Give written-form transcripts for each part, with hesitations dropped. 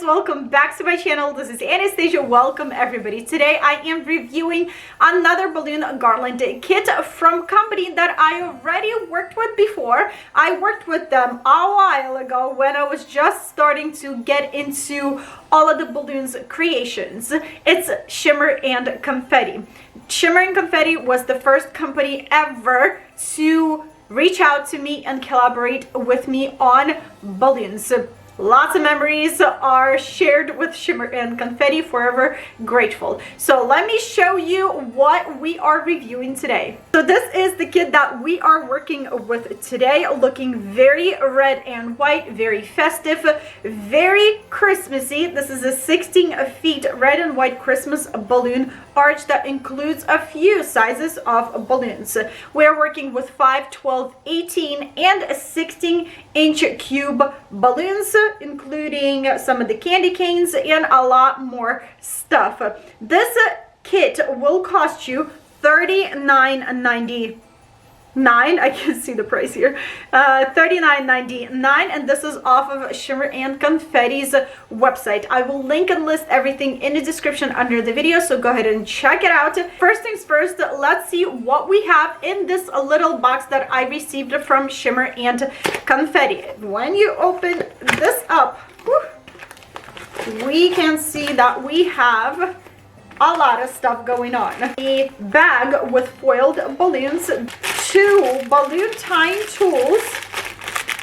welcome back to my channel. This is Anastasia. Welcome everybody. Today I am reviewing another balloon garland kit from company that I already worked with before. I worked with them a while ago when I was just starting to get into all of the balloons creations. It's Shimmer and Confetty. Shimmer and Confetty was the first company ever to reach out to me and collaborate with me on balloons. Lots of memories are shared with Shimmer and Confetty, forever grateful. So let me show you what we are reviewing today. So this is the kit that we are working with today, looking very red and white, very festive, very Christmassy. This is a 16 feet red and white Christmas balloon arch that includes a few sizes of balloons. We're working with 5, 12, 18, and 16-inch cube balloons, including some of the candy canes and a lot more stuff. This kit will cost you $39.99. I can see the price here. $39.99, and this is off of Shimmer and Confetty's website. I will link and list everything in the description under the video, so go ahead and check it out. First things first, let's see what we have in this little box that I received from Shimmer and Confetty. When you open this up, we can see that we have a lot of stuff going on. A bag with foiled balloons, 2 balloon tying tools,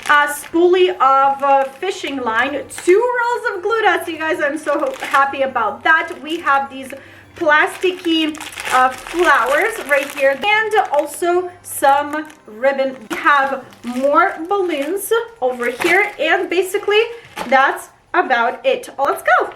a spoolie of fishing line, 2 rolls of glue dots. You guys, I'm so happy about that. We have these plasticky flowers right here, and also some ribbon. We have more balloons over here, and basically that's about it. Let's go.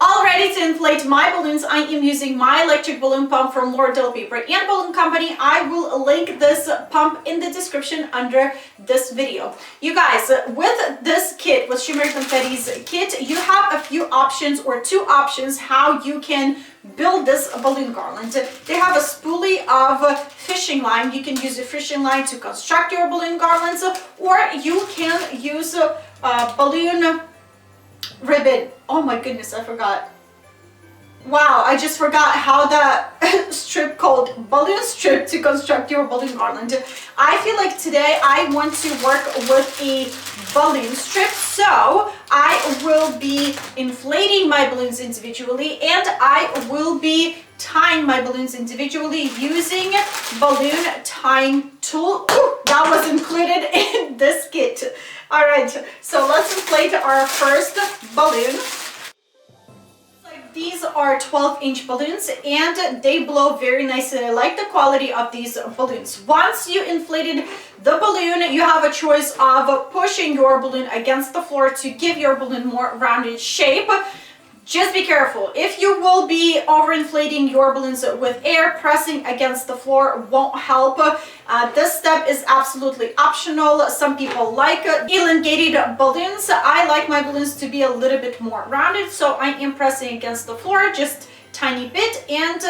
All ready to inflate my balloons. I am using my electric balloon pump from Garland Paper and Balloon Company. I will link this pump in the description under this video. You guys, with this kit, with Shimmer and Confetty's kit, you have a few options, or 2 options, how you can build this balloon garland. They have a spoolie of fishing line. You can use a fishing line to construct your balloon garlands, or you can use balloon ribbon. Oh my goodness, I forgot. Wow, I just forgot how that strip called, balloon strip, to construct your balloon garland. I feel like today I want to work with a balloon strip, so I will be inflating my balloons individually, and I will be tying my balloons individually using balloon tying tool. Ooh, that was included in this kit. All right, so let's inflate our first balloon. These are 12-inch balloons, and they blow very nicely. I like the quality of these balloons. Once you inflated the balloon, you have a choice of pushing your balloon against the floor to give your balloon more rounded shape. Just be careful. If you will be overinflating your balloons with air, pressing against the floor won't help. This step is absolutely optional. Some people like elongated balloons. I like my balloons to be a little bit more rounded, so I am pressing against the floor just tiny bit, and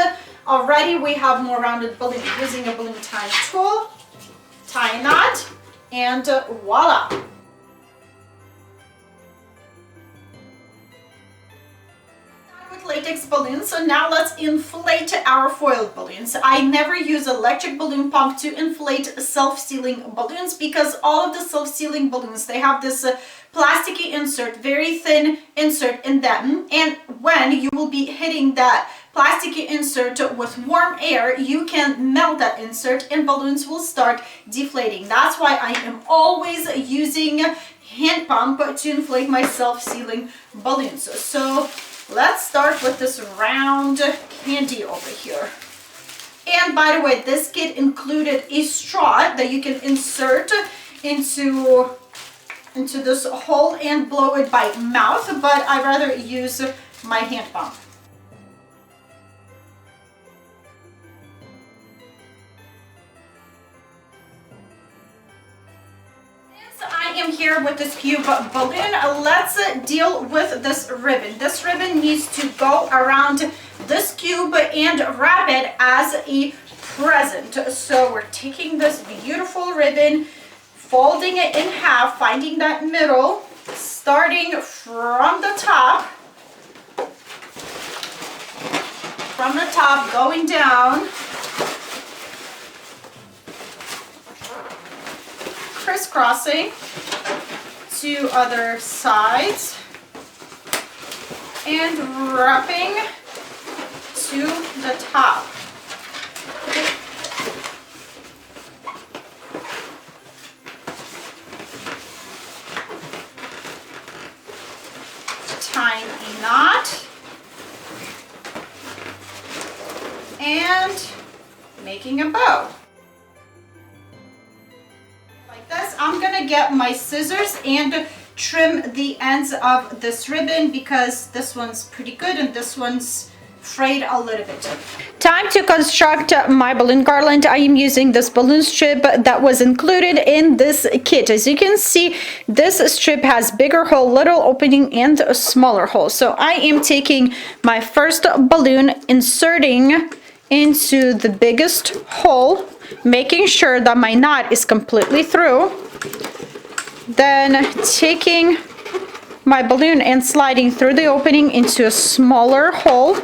already we have more rounded balloon. Using a balloon tying tool, tie a knot, and voila. Latex balloons. So now let's inflate our foiled balloons. I never use electric balloon pump to inflate self-sealing balloons, because all of the self-sealing balloons, they have this plasticky insert, very thin insert in them, and when you will be hitting that plasticky insert with warm air, you can melt that insert and balloons will start deflating. That's why I am always using hand pump to inflate my self-sealing balloons. So let's start with this round candy over here. And by the way, this kit included a straw that you can insert into this hole and blow it by mouth, but I rather use my hand pump. I am here with this cube balloon. Let's deal with this ribbon. This ribbon needs to go around this cube and wrap it as a present. So we're taking this beautiful ribbon, folding it in half, finding that middle, starting from the top, from the top going down, crisscrossing to other sides, and wrapping to the top. Tying a knot and making a bow. Like this, I'm gonna get my scissors and trim the ends of this ribbon because this one's pretty good and this one's frayed a little bit. Time to construct my balloon garland. I am using this balloon strip that was included in this kit. As you can see, this strip has bigger hole, little opening, and a smaller hole. So I am taking my first balloon, inserting into the biggest hole, making sure that my knot is completely through. Then taking my balloon and sliding through the opening into a smaller hole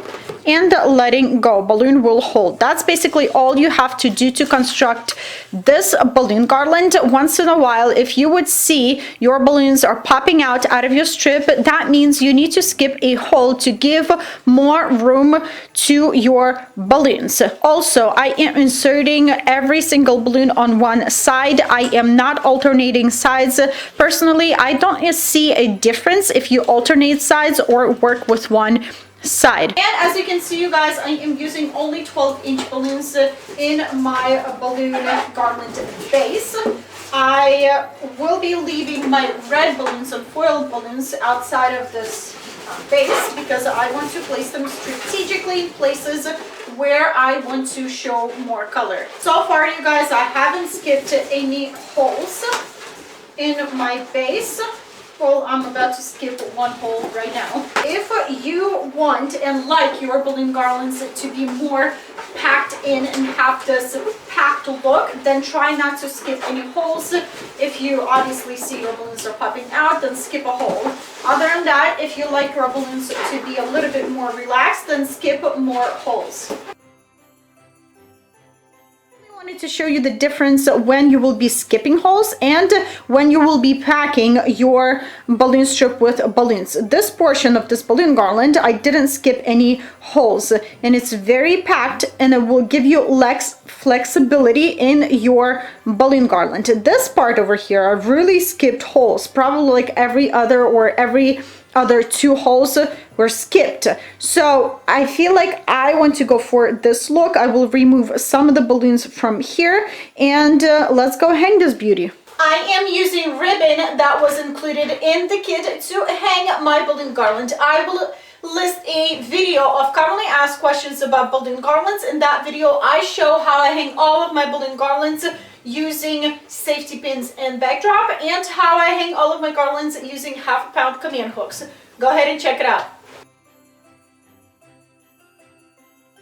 and letting go. Balloon will hold. That's basically all you have to do to construct this balloon garland. Once in a while, if you would see your balloons are popping out of your strip, that means you need to skip a hole to give more room to your balloons. Also, I am inserting every single balloon on one side. I am not alternating sides. Personally, I don't see a difference if you alternate sides or work with one side. And as you can see, you guys, I am using only 12-inch balloons in my balloon garland base. I will be leaving my red balloons and foiled balloons outside of this base because I want to place them strategically in places where I want to show more color. So far, you guys, I haven't skipped any holes in my base. Well, I'm about to skip one hole right now. If you want and like your balloon garlands to be more packed in and have this packed look, then try not to skip any holes. If you obviously see your balloons are popping out, then skip a hole. Other than that, if you like your balloons to be a little bit more relaxed, then skip more holes. I wanted to show you the difference when you will be skipping holes and when you will be packing your balloon strip with balloons. This portion of this balloon garland, I didn't skip any holes, and it's very packed, and it will give you less flexibility in your balloon garland. This part over here, I've really skipped holes, probably like every other 2 holes were skipped. So I feel like I want to go for this look. I will remove some of the balloons from here and let's go hang this beauty. I am using ribbon that was included in the kit to hang my balloon garland. I will list a video of commonly asked questions about balloon garlands. In that video, I show how I hang all of my balloon garlands using safety pins and backdrop, and how I hang all of my garlands using half-pound command hooks. Go ahead and check it out.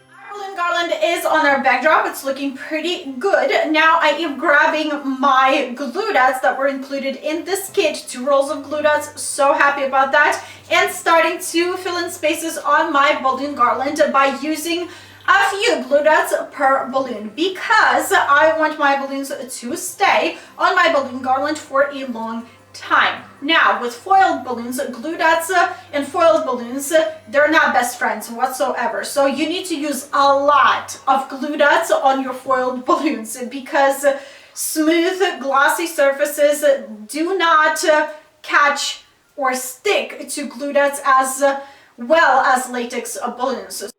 Our balloon garland is on our backdrop. It's looking pretty good. Now I am grabbing my glue dots that were included in this kit, 2 rolls of glue dots. So happy about that. And starting to fill in spaces on my balloon garland by using a few glue dots per balloon, because I want my balloons to stay on my balloon garland for a long time. Now, with foiled balloons, glue dots and foiled balloons, they're not best friends whatsoever. So you need to use a lot of glue dots on your foiled balloons, because smooth, glossy surfaces do not catch or stick to glue dots as well as latex balloons.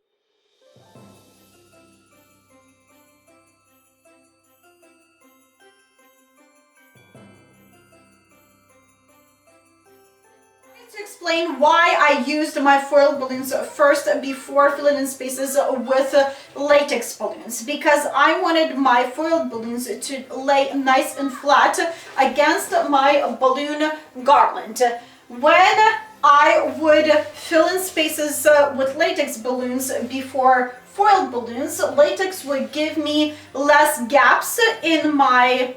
To explain why I used my foiled balloons first before filling in spaces with latex balloons, because I wanted my foiled balloons to lay nice and flat against my balloon garland. When I would fill in spaces with latex balloons before foiled balloons, latex would give me less gaps in my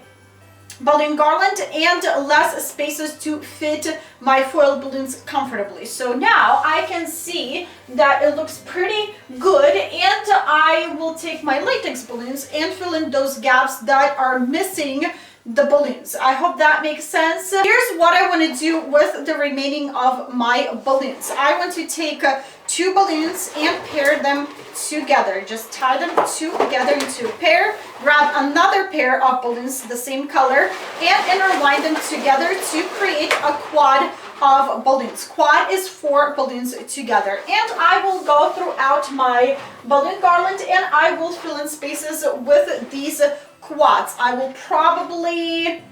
balloon garland and less spaces to fit my foil balloons comfortably. So now I can see that it looks pretty good, and I will take my latex balloons and fill in those gaps that are missing the balloons. I hope that makes sense. Here's what I want to do with the remaining of my balloons. I want to take two balloons and pair them together. Just tie them together into a pair, grab another pair of balloons the same color, and interline them together to create a quad of balloons. Quad is 4 balloons together. And I will go throughout my balloon garland and I will fill in spaces with these quads. I will probably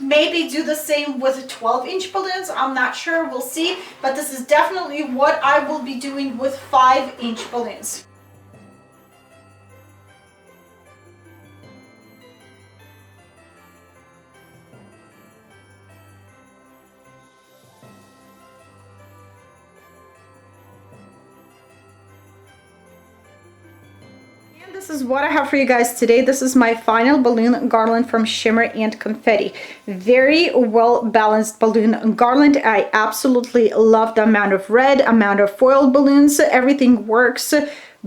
maybe do the same with 12-inch balloons. I'm not sure, we'll see, but this is definitely what I will be doing with 5-inch balloons. This is what I have for you guys today. This is my final balloon garland from Shimmer and Confetti. Very well balanced balloon garland. I absolutely love the amount of red, amount of foiled balloons. Everything works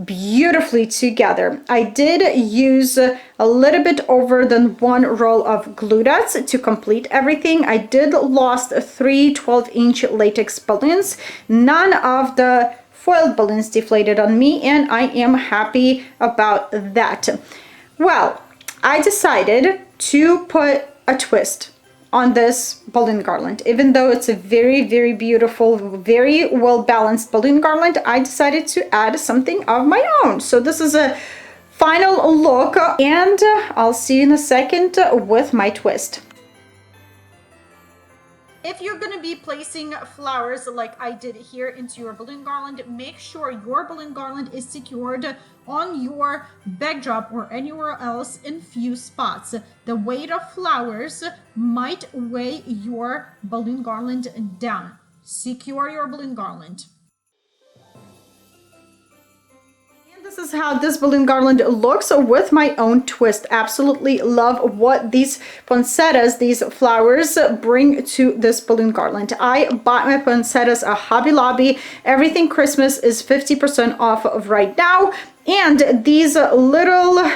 beautifully together. I did use a little bit over than 1 roll of glue dots to complete everything. I did lost 3 12-inch latex balloons. None of the foiled balloons deflated on me, and I am happy about that. Well, I decided to put a twist on this balloon garland. Even though it's a very, very beautiful, very well balanced balloon garland, I decided to add something of my own. So this is a final look, and I'll see you in a second with my twist. If you're going to be placing flowers like I did here into your balloon garland, make sure your balloon garland is secured on your backdrop or anywhere else in few spots. The weight of flowers might weigh your balloon garland down. Secure your balloon garland. This is how this balloon garland looks with my own twist. Absolutely love what these poinsettias, these flowers bring to this balloon garland. I bought my poinsettias at Hobby Lobby. Everything Christmas is 50% off of right now. And these little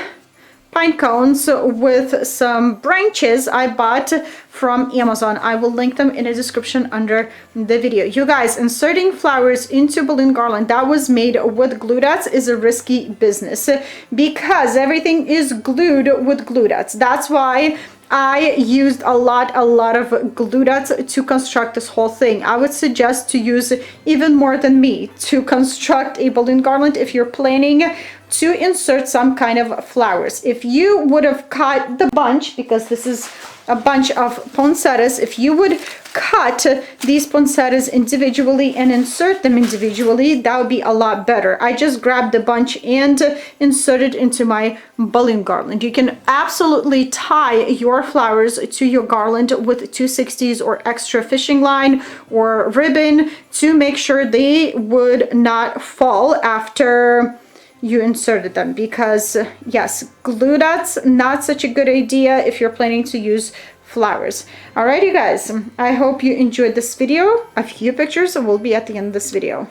pine cones with some branches I bought from Amazon. I will link them in the description under the video. You guys, inserting flowers into balloon garland that was made with glue dots is a risky business because everything is glued with glue dots. That's why I used a lot of glue dots to construct this whole thing. I would suggest to use even more than me to construct a balloon garland if you're planning to insert some kind of flowers. If you would have cut the bunch, because this is a bunch of poinsettias, if you would cut these poinsettias individually and insert them individually, that would be a lot better. I just grabbed the bunch and inserted into my balloon garland. You can absolutely tie your flowers to your garland with 260s or extra fishing line or ribbon to make sure they would not fall after you inserted them, because yes, glue dots not such a good idea if you're planning to use flowers. Alright, you guys, I hope you enjoyed this video. A few pictures will be at the end of this video.